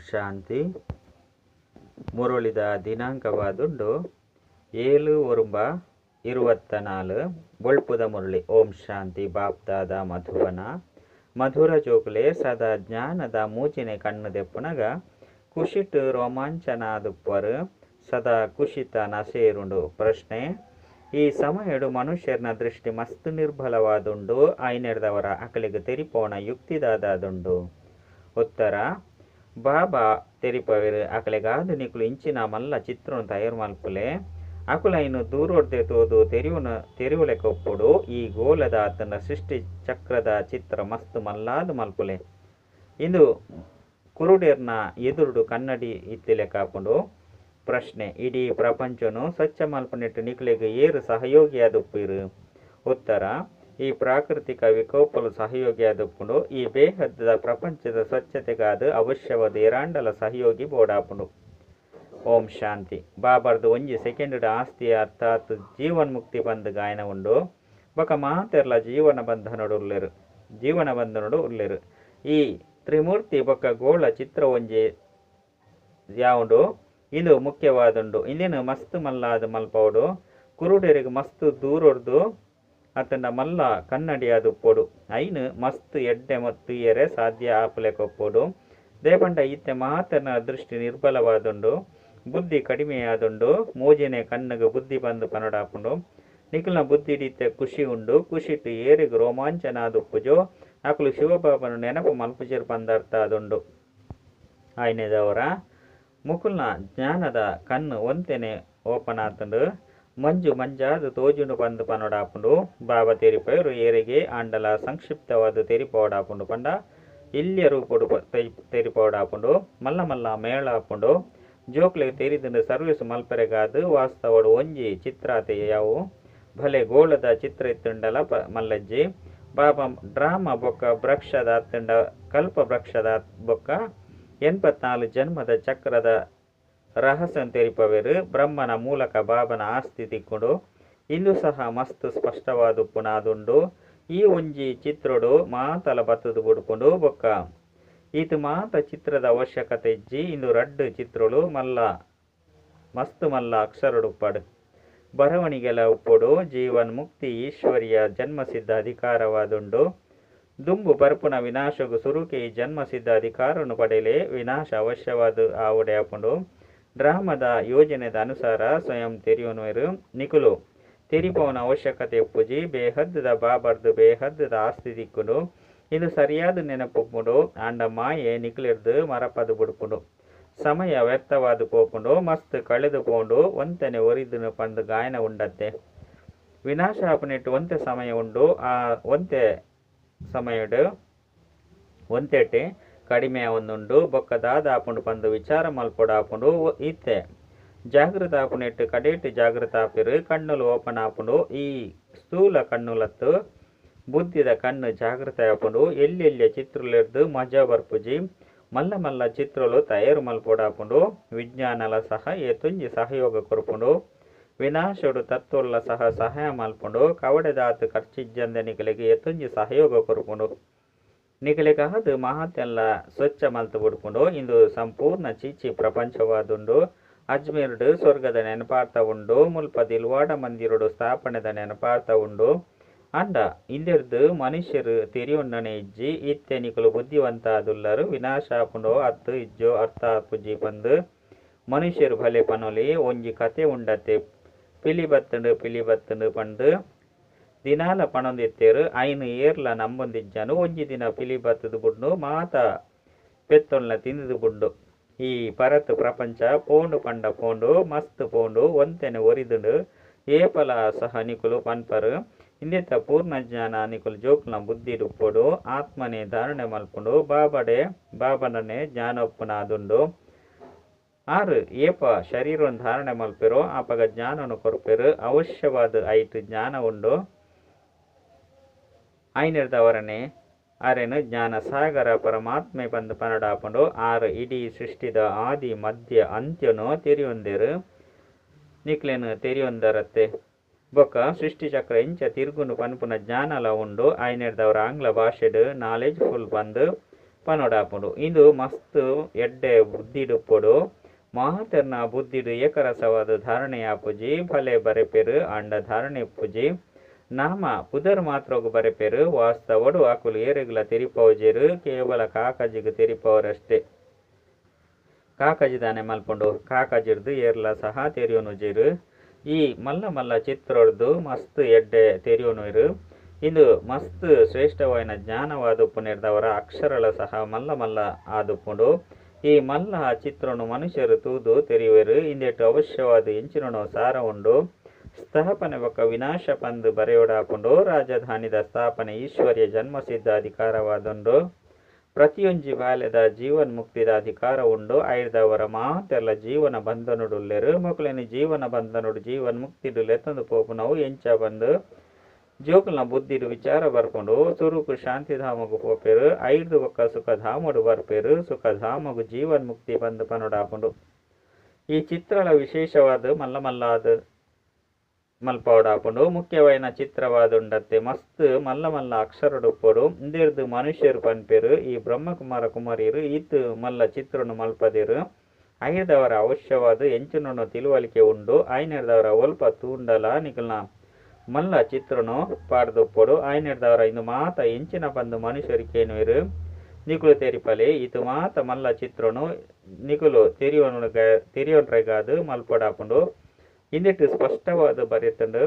ಶಾಂತಿ. ಮುರುಳಿದ ದಿನಾಂಕವಾದುಂಡು 7/24 ಬೊಳ್ಪುದ ಮುರಳಿ. ಓಂ ಶಾಂತಿ. ಬಾಪ್ದಾದ ಮಧುವನ ಮಧುರ ಜೋಗುಲೆ ಸದಾ ಜ್ಞಾನದ ಮೂಚಿನೆ ಕಣ್ಣು ದೆಪ್ಪುನಗ ಕುಶಿಟ್ ರೋಮಾಂಚನಾದುಪ್ಪರು ಸದಾ ಕುಶಿತ ನಸೇರುಂಡು. ಪ್ರಶ್ನೆ: ಈ ಸಮಯಡು ಮನುಷ್ಯರ್ನ ದೃಷ್ಟಿ ಮಸ್ತ್ ನಿರ್ಬಲವಾದುಂಡು. ಐನೆಡ್ದವರ ಅಕಲಿಗೆ ತೆರಿಪೋಣ ಯುಕ್ತಿದಾದುಂಡು. ಉತ್ತರ: ಬಾಬಾ ತೆರಿಪವೆರು ಅಕಲೆಗಾದು ನಿಕುಲು ಇಂಚಿನ ಮಲ್ಲ ಚಿತ್ರನು ತಯಾರು ಮಲ್ಪುಲೆ ಅಕುಲೈನು ದೂರೊಡ್ದೆ ತೋದು ತೆರಿವುಲೆಕೊಪ್ಪುಡು. ಈ ಗೋಲದ ಆತನ ಸೃಷ್ಟಿ ಚಕ್ರದ ಚಿತ್ರ ಮಸ್ತ್ ಮಲ್ಲಾದು ಮಲ್ಪುಲೆ ಇಂದು ಕುರುಡೇರ್ನ ಎದುರುಡು ಕನ್ನಡಿ ಇತ್ತಿಲೆ ಕಾಪುಂಡು. ಪ್ರಶ್ನೆ: ಇಡೀ ಪ್ರಪಂಚನು ಸ್ವಚ್ಛ ಮಲ್ಪನಿಟ್ಟು ನಿಕುಲೆಗೆ ಏರು ಸಹಯೋಗಿಯಾದುಪ್ಪಿರು? ಉತ್ತರ: ಈ ಪ್ರಾಕೃತಿಕ ವಿಕೋಪಲು ಸಹಯೋಗಿಯಾದುಪ್ಪುಂಡು. ಈ ಬೇಹದ್ದ ಪ್ರಪಂಚದ ಸ್ವಚ್ಛತೆಗಾದು ಅವಶ್ಯವಾದ ಏರಾಂಡಲ ಸಹಯೋಗಿ ಬೋಡಾಪುಂಡು. ಓಂ ಶಾಂತಿ. ಬಾಬರ್ದು 1 ಸೆಕೆಂಡ್ ಆಸ್ತಿ ಅರ್ಥಾತ್ ಜೀವನ್ ಮುಕ್ತಿ ಬಂದ್ ಗಾಯನ ಉಂಡು. ಬೊಕ ಮಾತೆರ್ಲ ಜೀವನ ಬಂಧನಡು ಉರ್ಲೆರು. ಈ ತ್ರಿಮೂರ್ತಿ ಬೊಕ ಗೋಳ ಚಿತ್ರ ಒಂಜಿ ಯಾವುಂಡು ಇದು ಮುಖ್ಯವಾದುಂಡು. ಇಂದಿನ ಮಸ್ತ್ ಮಲ್ಲಾದ ಮಲ್ಪವುಡು ಕುರುಡರಿಗೆ ಮಸ್ತ್ ದೂರೊಡ್ದು ಅತಂಡ ಮಲ್ಲ ಕನ್ನಡಿಯಾದುಪ್ಪೊಡು. ಐನು ಮಸ್ತ್ ಎಡ್ಡೆ ಮತ್ತು ಎರೆ ಸಾಧ್ಯ ಆಪುಲೆಕೊಪ್ಪೊಡು. ದೇಪಂಡ ಇತ್ತೆ ಮಾತನ ದೃಷ್ಟಿ ನಿರ್ಬಲವಾದುಂಡು, ಬುದ್ಧಿ ಕಡಿಮೆಯಾದುಂಡು. ಮೂಜಿನೆ ಕಣ್ಣುಗೆ ಬುದ್ಧಿ ಬಂದು ಪನಡಾಪುಂಡು. ನಿಖಿಲ್ನ ಬುದ್ಧಿ ಇಡಿತೆ ಖುಷಿ ಉಂಡು. ಖುಷಿಟ್ಟು ಏರಿಗ ರೋಮಾಂಚನಾದುಪ್ಪುಜೋ ಅಕುಲು ಶಿವಬಾಬನು ನೆನಪು ಮಲ್ಪುಜಿರ್ ಬಂದರ್ಥ ಆದುಂಡು. ಆಯ್ನೆದವರ ಮುಕುಲ್ನ ಜ್ಞಾನದ ಕಣ್ಣು ಒಂತೆನೆ ಓಪನ್ ಆತುಂಡು. ಮಂಜಾದು ತೋಜುಂಡು ಬಂದು ಪನೋಡಾಪುಂಡು. ಬಾಬಾ ತೆರಿಪವರು ಏರಿಗೆ ಆಂಡಲ ಸಂಕ್ಷಿಪ್ತವಾದ ತೆರಿಪೋಡಾಪುಂಡು. ಪಂಡ ಇಲ್ಯ ರೂಪುಡು ತೆರಿಪೋಡಾಪುಂಡು. ಮಲ್ಲ ಮಲ್ಲ ಮೇಳಾಪುಂಡು. ಜೋಕ್ಲೆಗೆ ತೆರಿದುಂಡು ಸರ್ವಿಸ್ ಮಲ್ಪರೆಗಾದು ವಾಸ್ತವಡು ಒಂಜಿ ಚಿತ್ರಾತೆ ಯಾವು ಭಲೆ ಗೋಳದ ಚಿತ್ರ ಇತ್ತುಂಡಲ ಮಲ್ಲಜ್ಜಿ. ಬಾಬಾ ಡ್ರಾಮಾ ಬೊಕ್ಕ ವೃಕ್ಷದ ಅತ್ತುಂಡ ಕಲ್ಪ ವೃಕ್ಷದ ಬೊಕ್ಕ 84 ಜನ್ಮದ ಚಕ್ರದ ರಹಸ್ಯ ತೆರಿಪವೆರು. ಬ್ರಹ್ಮನ ಮೂಲಕ ಬಾಬನ ಆಸ್ತಿ ತಿಕ್ಕುಂಡು. ಇಂದು ಸಹ ಮಸ್ತ್ ಸ್ಪಷ್ಟವಾದುಪ್ಪುನಾದುಂಡು. ಈ ಒಂಜಿ ಚಿತ್ರಡು ಮಾತಲ ಬತ್ತದು ಬುಡ್ಪುಂಡು. ಬೊಕ್ಕ ಇದು ಮಾತ ಚಿತ್ರದ ಅವಶ್ಯಕತೆ ಇಜ್ಜಿ. ಇಂದು 2 ಚಿತ್ರಗಳು ಮಸ್ತ್ ಮಲ್ಲ ಅಕ್ಷರಡುಪ್ಪಡು ಬರವಣಿಗೆಲ ಉಪ್ಪುಡು. ಜೀವನ್ ಮುಕ್ತಿ ಈಶ್ವರಿಯ ಜನ್ಮಸಿದ್ಧ ಅಧಿಕಾರವಾದುಂಡು. ದುಂಬು ಬರ್ಪುನ ವಿನಾಶಗು ಸುರುಕೆ ಈ ಜನ್ಮಸಿದ್ಧ ಅಧಿಕಾರನು ಪಡೆಯಲೇ ವಿನಾಶ ಅವಶ್ಯವಾದ ಆವುಡೆ ಆಪುಂಡು. ಡ್ರಾಮದ ಯೋಜನೆದ ಅನುಸಾರ ಸ್ವಯಂ ತೆರಿಯುವವರು ನಿಕುಲು ತೆರಿಪವನ ಅವಶ್ಯಕತೆ ಉಪ್ಪುಜಿ. ಬೇಹದ್ದದ ಬಾಬರ್ದು ಬೇಹದ್ದದ ಆಸ್ತಿ ದಿಕ್ಕುಂಡು. ಇದು ಸರಿಯಾದ ನೆನಪುಪ್ಪುಂಡು. ಆಂಡ ಮಾಯೆ ನಿಕುಲಿರ್ದು ಮರಪದು ಬುಡ್ಪುಂಡು. ಸಮಯ ವ್ಯರ್ಥವಾದು ಪೋಪುಂಡು. ಮಸ್ತ್ ಕಳೆದು ಪೋಂಡು. ಒಂತೆನೆ ಒರಿದು ಪಂದು ಗಾಯನ ಉಂಡತ್ತೆ. ವಿನಾಶ ಆಪುನಿಟ್ಟು ಒಂತೆ ಸಮಯ ಉಂಡು. ಆ ಒಂತೆ ಸಮಯಡು ಒಂತೆಟೆ ಕಡಿಮೆ ಒಂದುಂಡು. ಬೊಕ್ಕ ದಾದಾಪುಂಡು ಪಂದು ವಿಚಾರ ಮಲ್ಪೊಡಾಪುಂಡು. ಇತ್ತೆ ಜಾಗೃತ ಆಪುನಿಟ್ಟು ಕಡೇಟು ಜಾಗೃತ ಆಪಿರು. ಕಣ್ಣುಲು ಓಪನ್ ಆಪುಂಡು. ಈ ಸ್ಥೂಲ ಕಣ್ಣುಲತ್ತು ಬುದ್ಧಿದ ಕಣ್ಣು ಜಾಗೃತ ಆಪುಂಡು. ಎಲ್ಲೆಲ್ಯ ಚಿತ್ರಲೆರ್ದು ಮಜಾ ಬರ್ಪುಜಿ. ಮಲ್ಲ ಮಲ್ಲ ಚಿತ್ರಲು ತಯಾರು ಮಲ್ಪೊಡಾಪುಂಡು. ವಿಜ್ಞಾನಲ ಸಹ ಏತುಂಜಿ ಸಹಯೋಗ ಕೊರ್ಪುಂಡು. ವಿನಾಶಡು ತತ್ವಲ್ಲ ಸಹ ಸಹಾಯ ಮಲ್ಪುಂಡು. ಕವಡೆದಾತು ಖರ್ಚಿಜ್ಜಂದ ನಿಕಲಿಗೆ ಏತುಂಜಿ ಸಹಯೋಗ ಕೊರ್ಪುಂಡು. ನಿಕಲಿಗಾದು ಮಹತೆಲ್ಲ ಸ್ವಚ್ಛ ಮಲ್ತು ಬುಡ್ಪುಂಡು. ಇಂದು ಸಂಪೂರ್ಣ ಚೀಚಿ ಪ್ರಪಂಚವಾದುಂಡು. ಅಜ್ಮೀರ್ಡು ಸ್ವರ್ಗದ ನೆನಪಾರ್ಥ ಉಂಡು. ಮುಲ್ಪ ದಿಲ್ವಾಡ ಮಂದಿರುಡು ಸ್ಥಾಪನೆದ ನೆನಪಾರ್ಥ ಉಂಡು. ಅಂಡ ಇಂದಿರ್ದು ಮನುಷ್ಯರು ತೆರಿಯೊಂಡನೆ ಇಜ್ಜಿ. ಇತ್ತೆ ನಿಕುಲು ಬುದ್ಧಿವಂತ ಆದುಲ್ಲರು. ವಿನಾಶ ಆಪುಂಡು ಅತ್ತು ಇಜ್ಜೋ ಅರ್ಥ ಆಪುಜಿ ಪಂದು ಮನುಷ್ಯರು ಭಲೆ ಪನೊಲಿ ಒಂಜಿ ಕತೆ ಉಂಡತ್ತೆ. ಪಿಲಿಬತ್ತುಂಡು ಪಂಡು ದಿನಾಲ ಪಣೊಂದಿತ್ತೇರು. ಐನು ಏರ್ಲ ನಂಬೊಂದಿಜ್ಜನು. ಒಂಜಿ ದಿನ ಪಿಲಿಬತ್ತದು ಬುಡ್ನು ಮಾತ ಪೆತ್ತೊಲ್ನ ತಿಂದು ಬುಡ್ಡು. ಈ ಪರತ್ ಪ್ರಪಂಚ ಪೋಂಡು ಪಂಡ ಪೋಂಡು ಮಸ್ತ್ ಪೋಂಡು. ಒಂತೆನೆ ಒರಿದುಂಡು ಏಪಲ ಸಹ ನಿಕುಲು ಪನ್ಪರು. ಇಂದೆತ್ತ ಪೂರ್ಣ ಜ್ಞಾನ ನಿಕುಲು ಜೋಕ್ಲ ಬುದ್ಧಿ ಡುಪ್ಪೊಡು. ಆತ್ಮನೆ ಧಾರಣೆ ಮಲ್ಪುಂಡು. ಬಾಬನನೆ ಜ್ಞಾನೋಪ್ಪುನಾದುಂಡು. ಆರು ಏಪ ಶರೀರವನ್ನು ಧಾರಣೆ ಮಲ್ಪೆರೋ ಆಪಗ ಜ್ಞಾನನು ಕೊರ್ಪೆರು. ಅವಶ್ಯವಾದ ಐಟು ಜ್ಞಾನ ಉಂಡು. ಐನಿರ್ದವರನೆ ಅರೆನು ಜ್ಞಾನ ಸಾಗರ ಪರಮಾತ್ಮೆ ಬಂದು ಪನಡಾಪುಂಡು. ಆರು ಇಡೀ ಸೃಷ್ಟಿದ ಆದಿ ಮಧ್ಯ ಅಂತ್ಯನು ತೆರಿಯೊಂದೆರು ನಿಕ್ಲೆನು ತೆರಿಯೊಂದರತ್ತೆ. ಬೊಕ್ಕ ಸೃಷ್ಟಿ ಚಕ್ರ ಇಂಚ ತಿರುಗುನು ಪನ್ಪುನ ಜ್ಞಾನಲ ಉಂಡು. ಐನೆರ್ದವರ ಆಂಗ್ಲ ಭಾಷೆಡು ನಾಲೆಜ್ ಫುಲ್ ಬಂದು ಪನೊಡಾಪುಂಡು. ಇಂದು ಮಸ್ತ್ ಎಡ್ಡೆ ಬುದ್ಧಿಡುಪ್ಪೊಡು ಮಾತೆರ್ನ ಬುದ್ಧಿಡು ಏಕರಸವಾದ ಧಾರಣೆಯಾಪುಜಿ ಭಲೆ ಬರೆಪೆರು ಅಂಡ ಧಾರಣೆ ಇಪ್ಪುಜಿ ನಾಮ ಪುದರ್ ಮಾತ್ರೋಗು ಬರೆಪೆರು ವಾಸ್ತವಡು ಆಕುಲು ಏರೆಗ್ಲ ತೆರಿಪವಜೆರು ಕೇವಲ ಕಾಕಜಿಗೆ ತೆರಿಪವರಷ್ಟೇ. ಕಾಕಜಿದಾನೆ ಮಲ್ಪುಂಡು ಕಾಕಜಿರ್ದು ಏರ್ಲ ಸಹ ತೆರಿಯೋನುಜೆರು. ಈ ಮಲ್ಲ ಮಲ್ಲ ಚಿತ್ರೊಡ್ದು ಮಸ್ತ್ ಎಡ್ಡೆ ತೆರಿಯೋನುರು. ಇಂದು ಮಸ್ತ್ ಶ್ರೇಷ್ಠವಾದ ಜ್ಞಾನವಾದುಪ್ಪು ನೆರೆದವರ ಅಕ್ಷರಳ ಸಹ ಮಲ್ಲ ಮಲ್ಲ ಆದುಪ್ಪುಂಡು. ಈ ಮಲ್ಲ ಚಿತ್ರನು ಮನುಷ್ಯರು ತೂದು ತೆರೆಯುವರು. ಇಂದೆಟ್ಟು ಅವಶ್ಯವಾದ ಎಂಚಿನೋ ಸಾರ ಉಂಡು. ಸ್ಥಾಪನೆ ಬೊಕ್ಕ ವಿನಾಶ ಪಂದು ಬರೆಯೋಡಾಪುಂಡು. ರಾಜಧಾನಿದ ಸ್ಥಾಪನೆ ಈಶ್ವರ್ಯ ಜನ್ಮಸಿದ್ಧ ಅಧಿಕಾರವಾದುಂಡು. ಪ್ರತಿಯೊಂಜಿ ಬಾಲ್ಯದ ಜೀವನ್ ಮುಕ್ತಿದ ಅಧಿಕಾರ ಉಂಡು. ಐರ್ದವರ ಮಾತೆಲ್ಲ ಜೀವನ ಬಂಧನುಡುಲ್ಲೆರು. ಮಕ್ಕಳೇನು ಜೀವನ ಬಂಧನುಡು ಜೀವನ್ ಮುಕ್ತಿಡು ಲೆತ್ತಂದು ಪೋಪುನವು ಎಂಚ ಬಂದು ಜೋಕುಲ್ನ ಬುದ್ಧಿಡು ವಿಚಾರ ಬರ್ಕೊಂಡು ಸುರುಕು ಶಾಂತಿಧಾಮಗು ಪೋಪೆರು. ಐರ್ದು ಬೊಕ್ಕ ಸುಖಧಾಮಡು ಬರ್ಪೆರು. ಸುಖಧಾಮಗು ಜೀವನ್ ಮುಕ್ತಿ ಬಂದು ಪನೊಡಾಪುಂಡು. ಈ ಚಿತ್ರಳ ವಿಶೇಷವಾದ ಮಲ್ಲ ಮಲ್ಲಾದ ಮಲ್ಪವಡಾಪುಂಡು. ಮುಖ್ಯವಾದ ಚಿತ್ರವಾದುಂಡತ್ತೆ ಮಸ್ತ್ ಮಲ್ಲ ಮಲ್ಲ ಅಕ್ಷರಡುಪ್ಪೊಡು ಇಂದಿರ್ದು ಮನುಷ್ಯರು ಪನ್ಪೆರು. ಈ ಬ್ರಹ್ಮಕುಮಾರ ಕುಮಾರಿಯರು ಈತ್ ಮಲ್ಲ ಚಿತ್ರನು ಮಲ್ಪದಿರು. ಐರ್ದವರ ಅವಶ್ಯವಾದ ಎಂಚಿನೋ ತಿಳುವಳಿಕೆ ಉಂಡು. ಐನೆರ್ದವರ ಒಲ್ಪ ತೂಂಡಲ ನಿಕಲ್ನ ಮಲ್ಲ ಚಿತ್ರನು ಪಾಡ್ದುಪ್ಪೊಡು. ಐನೆರ್ದವರ ಇಂದು ಮಾತ ಎಂಚಿನ ಪಂದು ಮನುಷ್ಯರಿಕೇನುವೆರು ನಿಕುಲು ತೆರಿಪಲೆ ಇದು ಮಾತ ಮಲ್ಲ ಚಿತ್ರನು ನಿಕುಲು ತೆರಿಯೋನ್ರೆಗಾದು ಮಲ್ಪೊಡಾಪುಂಡು. ಇಂದಿಟ್ಟು ಸ್ಪಷ್ಟವಾದ ಬರೆತಂಡು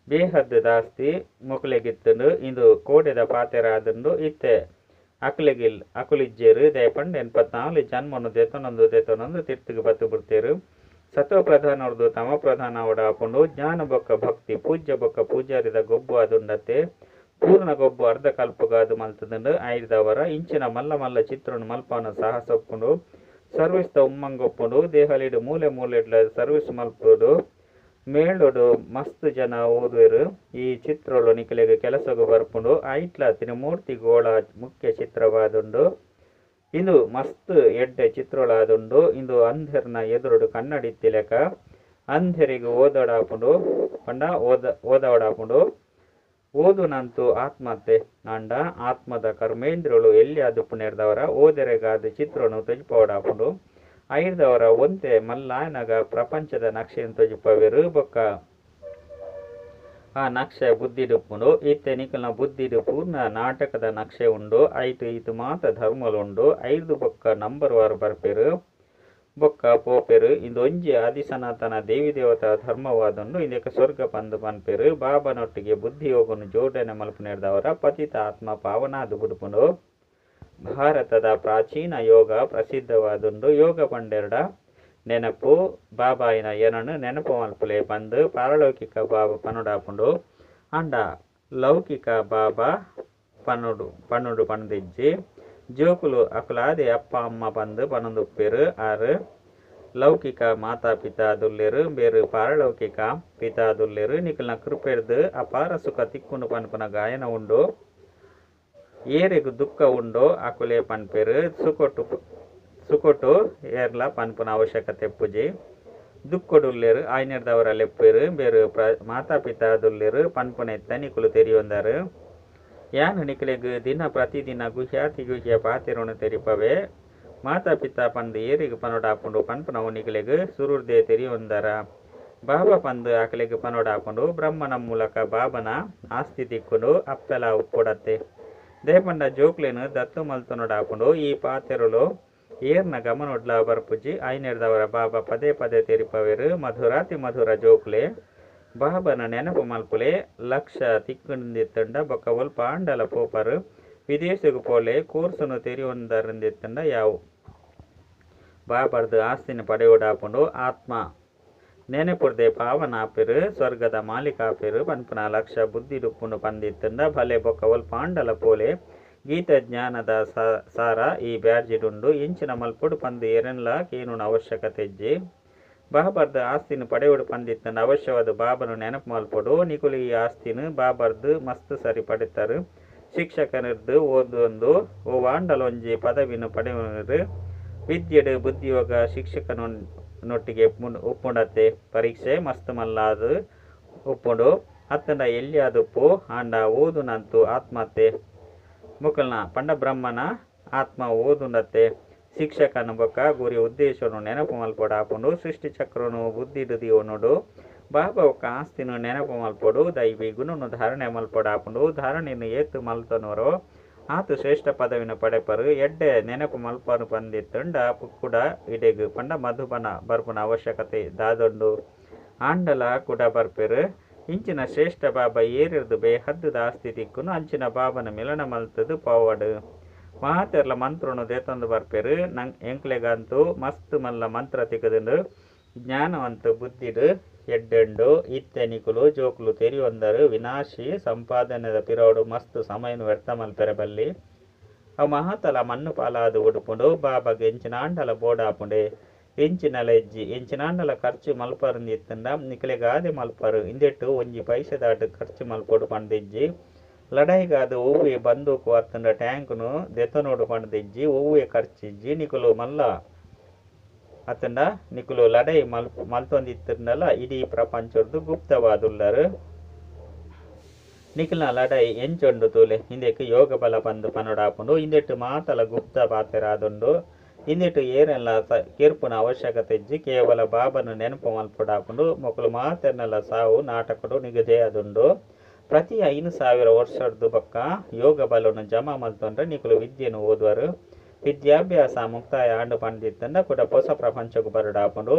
ಬೇಹದ್ದು ದಾಸ್ತಿ ಮೊಕಲೆಗಿತ್ತಂಡು. ಇಂದು ಕೋಡೆದ ಪಾತೆರ ಆದುಂಡು. ಇತ್ತೆ ಅಕುಲಿಜ್ಜೇರು ದಯಪಂಡು 84 ಜನ್ಮನು ದೆತೊನೊಂದು ತಿರ್ತಿಗೆ ಬತ್ತು ಬಿಡ್ತೇರು. ಸತ್ವ ಪ್ರಧಾನವ್ರದ್ದು ತಮ ಪ್ರಧಾನ ಅವಡಾಪುಂಡು. ಜ್ಞಾನ ಬೊಕ್ಕ ಭಕ್ತಿ ಪೂಜ್ಯ ಬೊಕ್ಕ ಪೂಜಾರಿದ ಗೊಬ್ಬು ಅದುಂಡತ್ತೆ ಪೂರ್ಣ ಗೊಬ್ಬು ಅರ್ಧ ಕಲ್ಪಗಾದು ಮಲ್ತದುಂಡು. ಐರ್ದವರ ಇಂಚಿನ ಮಲ್ಲ ಮಲ್ಲ ಚಿತ್ರನು ಮಲ್ಪನ ಸಾಹಸೊಪ್ಪುಂಡು. ಸರ್ವಿಸ್ದ ಉಮ್ಮಂಗೊಪ್ಪುಂಡು. ದೇಹಲಿಡು ಮೂಲೆ ಮೂಲೆಡ್ಲ ಸರ್ವಿಸ್ ಮಲ್ಪುಡು. ಮೇಳೊಡು ಮಸ್ತ್ ಜನ ಓದುವೆರು. ಈ ಚಿತ್ರಳು ನಿಕಲೆಗೆ ಕೆಲಸಗು ಬರ್ಪುಂಡು. ಐಟ್ಲ ತ್ರಿಮೂರ್ತಿ ಗೋಳ ಮುಖ್ಯ ಚಿತ್ರವಾದುಂಡು. ಇಂದು ಮಸ್ತ್ ಎಡ್ಡೆ ಚಿತ್ರಳಾದುಂಡು. ಇಂದು ಅಂಧೆರ್ನ ಎದುರುಡು ಕನ್ನಡಿತ್ತಿಲೆಕ ಅಂಧೆರಿಗೆ ಓದೋಡಾಪುಂಡು ಪಂಡ ಓದೋಡಾಪುಂಡು. ಓದುನಂತೂ ಆತ್ಮಹತ್ಯೆ ಅಂಡ ಆತ್ಮದ ಕರ್ಮೇಂದ್ರಗಳು ಎಲ್ಲಿ ಅದುಪ್ಪು ನೆರೆದವರ ಓದೆರೆಗಾದ ಚಿತ್ರನು ತೊಜಿಪೋಡಾಪುಂಡು. ಐರ್ದವರ ಒಂತೆ ಮಲ್ಲಾಯನಗ ಪ್ರಪಂಚದ ನಕ್ಷೆಯನ್ನು ತೊಜಿಪವೆರು. ಬೊಕ್ಕ ಆ ನಕ್ಷೆ ಬುದ್ಧಿಡುಪ್ಪುಂಡು. ಈತೆ ನಿಕಲ್ನ ಬುದ್ಧಿಡು ಪೂರ್ಣ ನಾಟಕದ ನಕ್ಷೆ ಉಂಡು. ಐಟು ಈತು ಮಾತ ಧರ್ಮಲುಂಡು. ಐದು ಬೊಕ್ಕ ನಂಬರ್ ವಾರು ಬರ್ಪೆರು ಬೊಕ್ಕ ಪೋಪೆರು. ಇಂದು ಒಂಜಿ ಆದಿಸನಾತನ ದೇವಿ ದೇವತಾ ಧರ್ಮವಾದುಂಡು. ಇಂದಕ್ಕೆ ಸ್ವರ್ಗ ಪಂದು ಪನ್ಪೆರು. ಬಾಬನೊಟ್ಟಿಗೆ ಬುದ್ಧಿಯೋಗನು ಜೋಡಣೆ ಮಲ್ಪು ನೆರೆದವರ ಪತಿತ ಆತ್ಮ ಪಾವನಾದು ಬಿಡುಪುಂಡು. ಭಾರತದ ಪ್ರಾಚೀನ ಯೋಗ ಪ್ರಸಿದ್ಧವಾದುಂಡು. ಯೋಗ ಪಂಡೆರಡ ನೆನಪು ಬಾಬಾಯಿನ ಏನನ್ನು ನೆನಪು ಮಲ್ಪುಲೆ ಬಂದು ಪಾರಲೌಕಿಕ ಬಾಬಾ ಪನುಡಾಪುಂಡು. ಅಂಡ ಲೌಕಿಕ ಬಾಬಾ ಪನ್ನುಡು ಪಣದಿಜ್ಜಿ ಜೋಕುಲು ಅಕುಲಾದೆ ಅಪ್ಪ ಅಮ್ಮ ಬಂದು ಪನೊಂದುಪ್ಪೆರು. ಆರು ಲೌಕಿಕ ಮಾತಾ ಪಿತಾ ದುಲ್ಲೆರು ಬೇರು ಪಾರಲೌಕಿಕ ಪಿತಾ ದುಲ್ಲೆರು. ನಿಕಲ್ನ ಕೃಪೆರ್ದು ಅಪಾರ ಸುಖ ತಿಕ್ಕುಂಡು ಪನ್ಪುನ ಗಾಯನ ಉಂಡು. ಏರೆಗು ದುಃಖ ಉಂಡು ಅಕುಲೆ ಪನ್ಪೆರು. ಸುಕೊಟ್ಟು ಏರ್ಲ ಪನ್ಪುನ ಅವಶ್ಯಕತೆ ಪುಜಿ ದುಕ್ಕೊಡುಲ್ಲೆರು. ಐನೆರ್ದವರ ಲೆಪ್ಪೆರು ಬೇರು ಮಾತಾ ಪಿತಾ ದುಲ್ಲೆರು ಪನ್ಪುನ ಎತ್ತ ನಿಕುಲು ತೆರಿಯೊಂದರು. ಯಾನು ನಿಕಲೆಗ್ ದಿನ ಪ್ರತಿದಿನ ಗುಹ್ಯ ಪಾತೆರನು ತೆರಿಪವೆ ಮಾತಾ ಪಿತಾ ಪಂದು ಏರಿಗೆ ಪನೊಡಾಪುಂಡು ಪನ್ಪುನವು ನಿಕಲೆಗ್ ಸುರುರ್ದೆ ತೆರಿಯೊಂದರ. ಬಾಬಾ ಪಂದು ಆಕಲೆಗ್ ಪನೊಡಾಪುಂಡು. ಬ್ರಹ್ಮನ ಮೂಲಕ ಬಾಬನ ಆಸ್ತಿ ತಿಕ್ಕುಂಡು ಅಪ್ಪೆಲ ಉಪ್ಪೊಡತ್ತೆ ದೇಪಂಡ ಜೋಕ್ಲೆನು ದತ್ತು ಮಲ್ತೊನೊಡಾಪುಂಡು. ಈ ಪಾತೆರಲು ಏರ್ನ ಗಮನೊಡ್ಲ ಬರ್ಪುಜಿ ಐನೆರ್ದವರ ಬಾಬಾ ಪದೇ ಪದೇ ತೆರಿಪವೆರು. ಮಧುರಾತಿ ಮಧುರ ಜೋಕ್ಲೆ ಬಾಬನ ನೆನಪು ಮಲ್ಪುಲೆ ಲಕ್ಷ ತಿಕ್ಕುಂದಿತ್ತಂಡ ಬೊಕ್ಕ ಒಲ್ಪ ಆಂಡಲ ಪೋಪರು ವಿದೇಶಗೂ ಪೋಲೆ ಕೋರ್ಸುನು ತೆರಿಯೊಂದರಿಂದಿತ್ತಂಡ ಯಾವು ಬಾಬರ್ದು ಆಸ್ತಿನ ಪಡೆಯೋಡಾಪುಂಡು. ಆತ್ಮ ನೆನಪುರ್ದೆ ಪಾವನ ಆಪೆರು ಸ್ವರ್ಗದ ಮಾಲೀಕ ಆಪೆರು ಪನ್ಪುನ ಲಕ್ಷ ಬುದ್ಧಿಡುಪ್ಪುಂಡು ಪಂದಿತ್ತಂಡ ಭಲೆ ಬೊಕ್ಕ ಒಲ್ಪ ಆಂಡಲ ಪೋಲೆ ಗೀತ ಜ್ಞಾನದ ಸಾರ ಈ ಬ್ಯಾರ್ಜಿಡುಂಡು. ಇಂಚಿನ ಮಲ್ಪೊಡು ಪಂದು ಎರೆನ್ಲ ಕೇನುನ ಅವಶ್ಯಕತೆ ಇಜ್ಜಿ ಬಾಬರ್ದು ಆಸ್ತಿನ ಪಡೆಯೋಡು ಪಂದಿತ್ತಂಡ ಅವಶ್ಯವಾದ ಬಾಬನು ನೆನಪು ಮಲ್ಪೊಡು. ನಿಕುಲು ಈ ಆಸ್ತಿನ ಬಾಬರ್ದು ಮಸ್ತ್ ಸರಿ ಪಡಿತರು. ಶಿಕ್ಷಕನಿರ್ದು ಓದೊಂದು ಓ ವಾಂಡಲೊಂಜಿ ಪದವಿನು ಪಡೆಯುವರು. ವಿದ್ಯೆಡು ಬುದ್ಧಿಯೋಗ ಶಿಕ್ಷಕನೊಟ್ಟಿಗೆ ಉಪ್ಪುಂಡತ್ತೆ ಪರೀಕ್ಷೆ ಮಸ್ತ್ ಮಲ್ಲಾದು ಉಪ್ಪುಂಡು. ಅತ್ತಂಡ ಎಲ್ಲಿಯಾದುಪ್ಪು ಆಂಡ ಓದುನಂತೂ ಆತ್ಮಹತ್ಯೆ ಮುಕಲ್ನ ಪಂಡ ಬ್ರಹ್ಮನ ಆತ್ಮ ಓದುಂಡತ್ತೆ ಶಿಕ್ಷಕನ ಬೊಕ್ಕ ಗುರಿ ಉದ್ದೇಶನು ನೆನಪು ಮಲ್ಪೊಡ ಆಪುಂಡು ಸೃಷ್ಟಿ ಚಕ್ರನು ಬುದ್ಧಿಡುದಿ ಒನುಡು ಬಾಬಾ ಒಕ್ಕ ಆಸ್ತಿನು ನೆನಪು ಮಲ್ಪೊಡು ದೈವಿ ಗುಣನು ಧಾರಣೆ ಮಲ್ಪೊಡ ಆಪುಂಡು ಧಾರಣೆಯನ್ನು ಏತು ಮಲ್ತನವರು ಆತು ಶ್ರೇಷ್ಠ ಪದವಿನ ಪಡೆಪರು ಎಡ್ಡೆ ನೆನಪು ಮಲ್ಪನು ಬಂದಿತ್ತುಂಡ ಕೂಡ ಇಡೆಗು ಪಂಡ ಮಧುಬನ ಬರ್ಪುನ ಅವಶ್ಯಕತೆ ದಾದೊಂಡು ಆಂಡಲ ಕೂಡ ಬರ್ಪೆರು ಇಂಚಿನ ಶ್ರೇಷ್ಠ ಬಾಬಾ ಏರಿರ್ದು ಬೇಹದ್ದು ಆಸ್ತಿ ತಿಕ್ಕುನು ಅಂಚಿನ ಬಾಬನ ಮಿಲನ ಮಲ್ತದು ಪವಡು ಮಾತೆರ್ಲ ಮಂತ್ರನು ದೇತೊಂದು ಬರ್ಪೆರು ಎಂಕ್ಲೆಗಂತೂ ಮಸ್ತ್ ಮಲ್ಲ ಮಂತ್ರ ತಿಕ್ಕದುಂಡು ಜ್ಞಾನವಂತ ಬುದ್ಧಿಡು ಎಡ್ಡೆಂಡು ಇತ್ತೆನಿಕುಲು ಜೋಕುಲು ತೆರಿಯೊಂದರು ವಿನಾಶಿ ಸಂಪಾದನೆದ ಪಿರೋಡು ಮಸ್ತ್ ಸಮಯನು ವ್ಯರ್ಥ ಮಲ್ಪೆರಬಲ್ಲಿ ಅವು ಮಹಾತಲ ಮಣ್ಣು ಪಾಲಾದು ಉಡುಪುಂಡು ಬಾಬಾಗೆ ಎಂಚಿನಾಂಡಲ ಬೋಡಾಪುಂಡೆ ಎಂಚಿನಲ ಎಜ್ಜಿ ಎಂಚಿನಾಂಡಲ ಖರ್ಚು ಮಲ್ಪರುಂದಿತ್ತಂಡ ನಿಕಲೆಗಾದೆ ಮಲ್ಪರು ಇಂದೆಟ್ಟು ಒಂಜಿ ಪೈಸೆ ದಾಟು ಖರ್ಚು ಮಲ್ಪೊಡು ಪಂಡಿಜ್ಜಿ ಲಡಾಯಿಗಾದ ಹೂವೆ ಬಂದೂಕು ಅತ್ತಂಡ ಟ್ಯಾಂಕ್ನು ದೆತ್ತನೋಡು ಪಂಡಿಜ್ಜಿ ಹೂವೆ ಖರ್ಚಿಜ್ಜಿ ನಿಕುಲು ಮಲ್ಲ ಅತ್ತಂಡ ನಿಕುಲು ಲಡೈ ಮಲ್ತೊಂದಿತ್ತಂಡಲ ಇಡೀ ಪ್ರಪಂಚದ್ದು ಗುಪ್ತವಾದುಲ್ಲರು ನಿಖಿಲ್ನ ಲಡೈ ಎಂಚೊಂಡು ತೂಲೆ ಹಿಂದೆಕ್ ಯೋಗ ಬಲ ಬಂದು ಪನೊಡಾಪುಂಡು ಇಂದೆಟ್ಟು ಮಾತಲ ಗುಪ್ತ ಪಾತೆರಾದುಂಡು ಇಂದೆಟ್ಟು ಏರೆಲ್ಲ ಕೆರ್ಪುನ ಅವಶ್ಯಕತೆ ಇಜ್ಜಿ ಕೇವಲ ಬಾಬನು ನೆನಪು ಮಲ್ಪೊಡಾಪುಂಡು ಮೊಕಲು ಮಾತೆರ್ನೆಲ್ಲ ಸಾವು ನಾಟಕಡು ನಿಗದೇ ಅದುಂಡು ಪ್ರತಿ 5,000 ವರ್ಷದ್ದು ಬೊಕ್ಕ ಯೋಗ ಬಲವನ್ನು ಜಮಾ ಮಲ್ತೊಂಡ್ರೆ ನಿಕುಲು ವಿದ್ಯೆನು ಓದುವರು ವಿದ್ಯಾಭ್ಯಾಸ ಮುಕ್ತಾಯ ಆಂಡು ಪಂಡಿತ್ತಂಡ ಕೂಡ ಹೊಸ ಪ್ರಪಂಚಕ್ಕೂ ಬರಡಾಪುಂಡು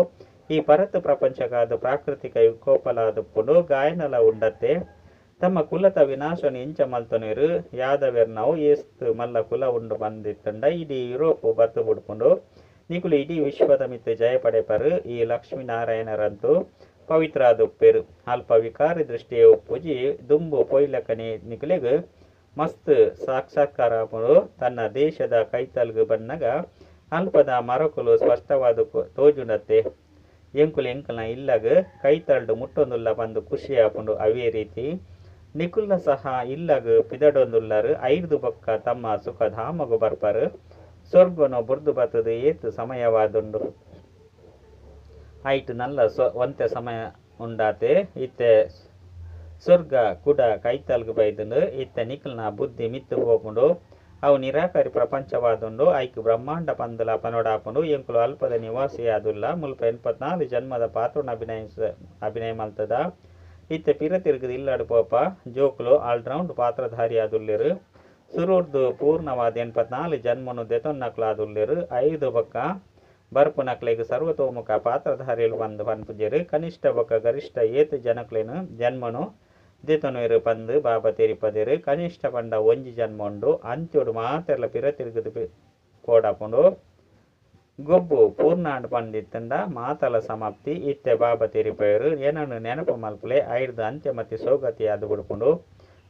ಈ ಪರತ್ ಪ್ರಪಂಚಕ್ಕಾದ ಪ್ರಾಕೃತಿಕ ವಿಕೋಪಲಾದಪ್ಪುಂಡು ಗಾಯನಲ ಉಂಡತ್ತೆ ತಮ್ಮ ಕುಲತ ವಿನಾಶನ ಇಂಚ ಮಲ್ತೊನಿರು ಯಾದವೆರ್ನವು ಏಸ್ತು ಮಲ್ಲ ಕುಲ ಉಂಡು ಬಂದಿತ್ತಂಡ ಇಡೀ ಯುರೋಪ್ ಬತ್ತು ಬಿಡ್ಕೊಂಡು ನಿಕುಲು ಇಡೀ ವಿಶ್ವದ ಮಿತ್ತು ಜಯ ಪಡೆಪರು ಈ ಲಕ್ಷ್ಮೀನಾರಾಯಣರಂತೂ ಪವಿತ್ರಾದುಪ್ಪೆರು ಅಲ್ಪ ವಿಕಾರಿ ದೃಷ್ಟಿಯ ಉಪ್ಪುಜಿ ದುಂಬು ಪೊಯ್ಲಕನೆ ನಿಕುಲೆಗ್ ಮಸ್ತ್ ಸಾಕ್ಷಾತ್ಕಾರ ತನ್ನ ದೇಶದ ಕೈತಲ್ಗು ಬನ್ನಗ ಅಲ್ಪದ ಮರಕುಲು ಸ್ಪಷ್ಟವಾದ ತೋಜುಂಡತ್ತೆ ಎಂಕುಲು ಎಂಕಲ್ನ ಇಲ್ಲಗ್ ಕೈತಲ್ಡು ಮುಟ್ಟೊಂದುಲ್ಲ ಬಂದು ಖುಷಿ ಆಪುಂಡು ಅವೇ ರೀತಿ ನಿಕುಲ್ನ ಸಹ ಇಲ್ಲಗ್ ಪಿದಡೊಂದುಲ್ಲರು ಐದು ಬೊಕ್ಕ ತಮ್ಮ ಸುಖ ಧಾಮಗು ಬರ್ಪರು ಸ್ವರ್ಗನು ಬುರ್ದು ಬತ್ತದು ಏತು ಸಮಯವಾದುಂಡು ಐಟ್ ನಲ್ಲ ಒಂತೆ ಸಮಯ ಉಂಡಾತೆ ಇತ್ತೆ ಸ್ವರ್ಗ ಕೂಡ ಕೈತಲ್ಗು ಬೈದುಂಡು ಇತ್ತೆ ನಿಖಲ್ನ ಬುದ್ಧಿ ಮಿತ್ತು ಹೋಗುಂಡು ಅವು ನಿರಾಕರಿ ಪ್ರಪಂಚವಾದುಂಡು ಐಕ್ ಬ್ರಹ್ಮಾಂಡ ಪಂದಲ ಪನೋಡಾಪುಂಡು ಎಂಕುಲು ಅಲ್ಪದ ನಿವಾಸಿ ಆದುಲ್ಲ ಮುಲ್ಪ 84 ಜನ್ಮದ ಪಾತ್ರನ ಅಭಿನಯ ಮಲ್ತದ ಇತ್ತೆ ಪಿರ ತಿರುಗದು ಇಲ್ಲಾಡು ಪೋಪ ಜೋಕುಲು ಆಲ್ರೌಂಡ್ ಪಾತ್ರಧಾರಿ ಆದುಲ್ಲೆರು ಸುರೂರ್ದು ಪೂರ್ಣವಾದ 84 ಜನ್ಮನು ದೆತೊನ್ನಕ್ಲಾದುಲ್ಲೆರು 5 ಬೊಕ್ಕ ಬರ್ಪು ನಕ್ಲೆಗ್ ಸರ್ವತೋಮುಖ ಪಾತ್ರಧಾರಿಲು ಬಂದು ಪನ್ಪುಜೆರು ಕನಿಷ್ಠ ಬೊಕ್ಕ ಗರಿಷ್ಠ ಏತು ಜನಕ್ಲೆನು ಜನ್ಮನು ದೆತೊನುವೆರು ಪಂದು ಬಾಬಾ ತೆರಿಪದೆರು ಕನಿಷ್ಠ ಪಂಡ ಒಂಜಿ ಜನ್ಮ ಉಂಡು ಅಂತ್ಯೋಡು ಮಾತೆರ್ಲ ಪಿರ ತಿರುಗದು ಕೋಡಾಪುಂಡು ಗೊಬ್ಬು ಪೂರ್ಣಾಂಡ್ ಪಂಡಿತ್ತಂಡ ಮಾತಲ ಸಮಾಪ್ತಿ ಇತ್ತೆ ಬಾಬಾ ತೆರಿಪಯರು ಏನನ್ನು ನೆನಪು ಮಲ್ಪಲೆ ಐಡ್ದು ಅಂತ್ಯ ಮತ್ತೆ ಸೋಗತಿ ಆದು ಬಿಡ್ಪುಂಡು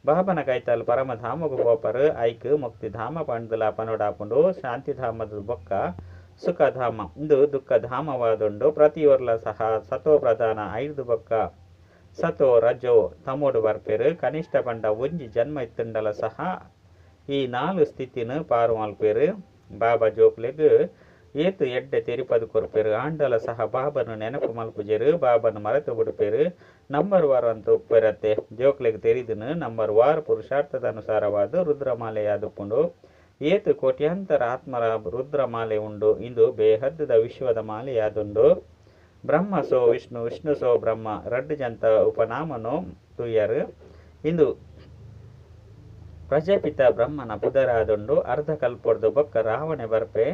ಬಾಬನ ಕೈತಲ್ ಪರಮಧಾಮಗು ಪೋಪರು ಐಕ್ ಮುಕ್ತಿಧಾಮ ಪಂಡ್ದಲ ಪನೋಡಾಪುಂಡು ಶಾಂತಿಧಾಮದ ಬೊಕ್ಕ ಸುಖಧಾಮ ಇಂದು ದುಃಖಧಾಮವಾದುಂಡು ಪ್ರತಿಯೊರ್ಲ ಸಹ ಸತೋ ಪ್ರಧಾನ 5 ಬೊಕ್ಕ ಸತೋ ರಜೋ ತಮೋಡು ಬರ್ಪೆರು ಕನಿಷ್ಠ ಪಂಡ ಒಂಜಿ ಜನ್ಮ ಇತ್ತುಂಡಲ ಸಹ ಈ 4 ಸ್ಥಿತಿನು ಪಾರು ಮಲ್ಪೆರು ಬಾಬಾ ಜೋಕ್ಲೆಗ್ ಏತು ಎಡ್ಡೆ ತೆರಿಪದು ಕೊರ್ಪೆರು ಆಂಡಲ ಸಹ ಬಾಬನು ನೆನಪು ಮಲ್ಪುಜೆರು ಬಾಬನು ಮರೆತು ಬಿಡುಪೆರು ನಂಬರ್ ವಾರ ಅಂತ ಉಪ್ಪೆರತ್ತೆ ಜೋಕ್ಲೆಗ್ ತೆರಿದುನು ನಂಬರ್ ವಾರ ಪುರುಷಾರ್ಥದ ಅನುಸಾರವಾದ ರುದ್ರಮಾಲೆಯಾದುಪ್ಪುಂಡು ಏತು ಕೋಟ್ಯಾಂತರ ಆತ್ಮರ ರುದ್ರಮಾಲೆ ಉಂಡು ಇಂದು ಬೇಹದ್ದದ ವಿಶ್ವದ ಮಾಲೆಯಾದುಂಡು ಬ್ರಹ್ಮ ಸೋ ವಿಷ್ಣು ವಿಷ್ಣು ಸೋ ಬ್ರಹ್ಮ ರಡ್ಡು ಜಂತ ಉಪನಾಮನು ತುಯ್ಯರು ಇಂದು ಪ್ರಜಾಪಿತ ಬ್ರಹ್ಮನ ಪುದರಾದುಂಡು ಅರ್ಧ ಕಲ್ಪೊಡ್ದು ಬೊಕ್ಕ ರಾವಣೆ ಬರ್ಪೆ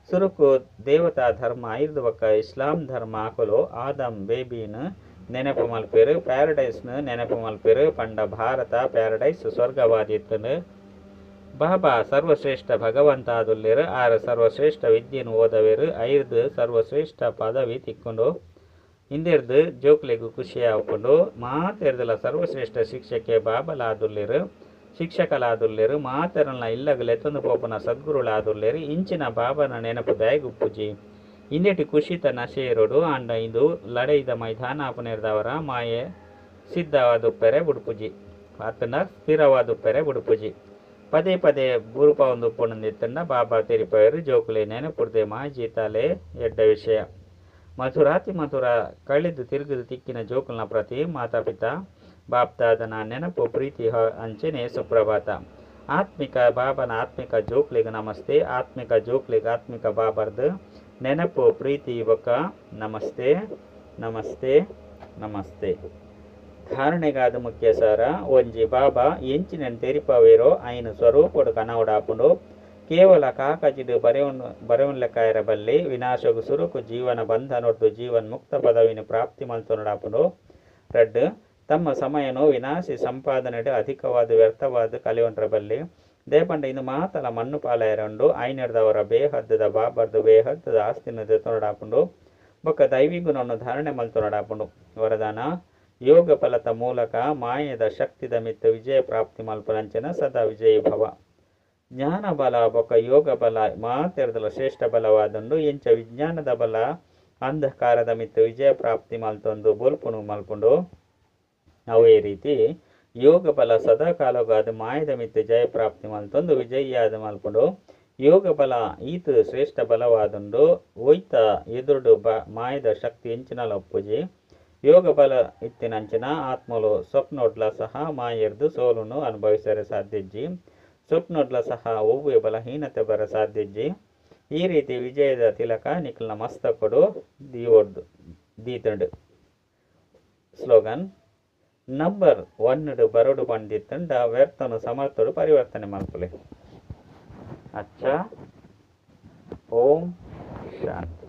ಸುರುಕು ದೇವತಾ ಧರ್ಮ 5 ಬೊಕ್ಕ ಇಸ್ಲಾಂ ಧರ್ಮ ಆಕುಲು ಆದಮ್ ಬೇಬಿನ ನೆನಪು ಮಲ್ಪೆರು ಪ್ಯಾರಡೈಸ್ನು ನೆನಪು ಮಲ್ಪೆರು ಪಂಡ ಭಾರತ ಪ್ಯಾರಡೈಸ್ ಸ್ವರ್ಗವಾದಿತ್ತನು ಬಾಬಾ ಸರ್ವಶ್ರೇಷ್ಠ ಭಗವಂತ ಆದುಲ್ಲೆರು ಆರು ಸರ್ವಶ್ರೇಷ್ಠ ವಿದ್ಯೆನು ಓದವೆರು 5 ಸರ್ವಶ್ರೇಷ್ಠ ಪದವಿ ತಿಕ್ಕೊಂಡು ಹಿಂದೆರ್ದು ಜೋಕ್ಲೆಗು ಖುಷಿ ಹಾಕೊಂಡು ಮಾತೆರ್ದಲ ಸರ್ವಶ್ರೇಷ್ಠ ಶಿಕ್ಷಕ್ಕೆ ಬಾಬಲಾದುಲ್ಲೆರು ಶಿಕ್ಷಕಲಾದುಲ್ಲೆರು ಮಾತೆರನ್ನ ಇಲ್ಲಗಲೆತ್ತೊಂದು ಪೋಪನ ಸದ್ಗುರುಳಾದುಲ್ಲೆರು ಇಂಚಿನ ಬಾಬನ ನೆನಪು ದಯಗುಪ್ಪುಜಿ ಇಂದೆಟಿ ಖುಷಿತ ನಶೆಯರೋಡು ಅಂಡ ಇಂದು ಲಡೆಯ್ದ ಮೈದಾನ ಅಪನೆರ್ದವರ ಮಾಯೆ ಸಿದ್ಧವಾದುಪ್ಪೆರೆ ಬುಡುಪುಜಿ ಆತನ ಸ್ಥಿರವಾದುಪ್ಪೆರೆ ಬುಡುಪುಜಿ ಪದೇ ಪದೇ ಗುರುಪ ಒಂದು ಉಪ್ಪುಣಂದಿತ್ತಂಡ ಬಾಬಾ ತೆರಿಪಯರು ಜೋಕುಲೆ ನೆನಪುಡ್ದೆ ಮಾಜೀತಾಲೆ ಎಡ್ಡ ವಿಷಯ ಮಧುರಾತಿ ಮಧುರ ಕಳೆದು ತಿರುಗಿದು ತಿಕ್ಕಿನ ಜೋಕುಲ್ನ ಪ್ರತಿ ಮಾತಾಪಿತ ಬಾಪ್ತಾದನ ನೆನಪು ಪ್ರೀತಿ ಅಂಚನೆ ಸುಪ್ರಭಾತ ಆತ್ಮಿಕ ಬಾಬನ ಆತ್ಮಿಕ ಜೋಕ್ಲಿಗೆ ನಮಸ್ತೆ. ಆತ್ಮಿಕ ಜೋಕ್ಲಿಗೆ ಆತ್ಮಿಕ ಬಾಬರ್ದು ನೆನಪು ಪ್ರೀತಿ ಬೊಕ್ಕ ನಮಸ್ತೆ ನಮಸ್ತೆ ನಮಸ್ತೆ. ಧಾರಣೆಗಾದ ಮುಖ್ಯ ಸಾರ ಒಂಜಿ ಬಾಬಾ ಎಂಚಿನ ತೆರಿಪವೇರೋ ಐನು ಸ್ವರೂಪಡು ಕನವಡಾಪುಂಡು ಕೇವಲ ಕಾಕಜಿಡು ಬರೆಯುನ್ಲೆಕ್ಕಾಯರ ಬಲ್ಲಿ ವಿನಾಶಗು ಸುರುಕು ಜೀವನ ಬಂಧನೊಡ್ದು ಜೀವನ್ ಮುಕ್ತ ಪದವಿನ ಪ್ರಾಪ್ತಿ ಮಲ್ತೊನಡಾಪುಂಡು. ರಡ್ಡು ತಮ್ಮ ಸಮಯನು ವಿನಾಶಿ ಸಂಪಾದನೆಡು ಅಧಿಕವಾದ ವ್ಯರ್ಥವಾದ ಕಲಿಯೊಂಡ್ರ ಬಲ್ಲಿ ದೇಪಂಡ ಇಂದು ಮಾತಲ ಮಣ್ಣು ಪಾಲಾಯರಂಡು ಐನರ್ದವರ ಬೇಹದ್ದದ ಬಾಬರ್ದು ಬೇಹದ್ದದ ಆಸ್ತಿನ ತೊನಡಾಪುಂಡು ಬೊಕ್ಕ ದೈವಿಗುನನ್ನು ಧಾರಣೆ ಮಲ್ತೊನಡಾಪುಂಡು. ವರದಾನ ಯೋಗ ಫಲದ ಮೂಲಕ ಮಾಯದ ಶಕ್ತಿದ ಮಿತ್ತ ವಿಜಯ ಪ್ರಾಪ್ತಿ ಮಲ್ಪನಂಚನ ಸದಾ ವಿಜಯಿ ಭವ. ಜ್ಞಾನ ಬಲ ಬೊಕ್ಕ ಯೋಗ ಬಲ ಮಾತೆರ್ದಲ ಶ್ರೇಷ್ಠ ಬಲವಾದಂಡು ಎಂಚ ವಿಜ್ಞಾನದ ಬಲ ಅಂಧಕಾರದ ಮಿತ್ತ ವಿಜಯ ಪ್ರಾಪ್ತಿ ಮಲ್ತೊಂದು ಬೋಲ್ಪುಣು ಮಲ್ಪುಂಡು. ಅವೇ ರೀತಿ ಯೋಗ ಬಲ ಸದಾ ಕಾಲಗಾದ ಮಾಯದ ಮಿತ್ತ ಜಯ ಪ್ರಾಪ್ತಿ ಮಲ್ತೊಂದು ವಿಜಯಿಯಾದ ಮಲ್ಪುಂಡು. ಯೋಗ ಬಲ ಈತ ಶ್ರೇಷ್ಠ ಬಲವಾದುಂಡು ಒಯ್ತ ಎದುರುಡು ಮಾಯದ ಶಕ್ತಿ ಎಂಚಿನಲ ಒಪ್ಪುಜಿ. ಯೋಗ ಬಲ ಇತ್ತಿನಂಚಿನ ಆತ್ಮಲು ಸ್ವಪ್ನೊಡ್ಲ ಸಹ ಮಾಯರ್ದು ಸೋಲುನು ಅನುಭವಿಸರೆ ಸಾಧ್ಯಜ್ಜಿ. ಸ್ವಪ್ನೊಡ್ಲ ಸಹ ಒವ್ವೆ ಬಲಹೀನತೆ ಬರ ಸಾಧ್ಯಜ್ಜಿ. ಈ ರೀತಿ ವಿಜಯದ ತಿಲಕ ನಿಖಲ್ನ ಮಸ್ತಕೊಡು ದೀತಂಡು. ಸ್ಲೋಗನ್ ನಂಬರ್ 1 ಬರಡು ಬಂದಿತ್ತಂಡ ವ್ಯರ್ಥನು ಸಮರ್ಥಡು ಪರಿವರ್ತನೆ ಮಲ್ಪಲೆ. ಅಚ್ಚ ಓಂ ಶಾಂತಿ.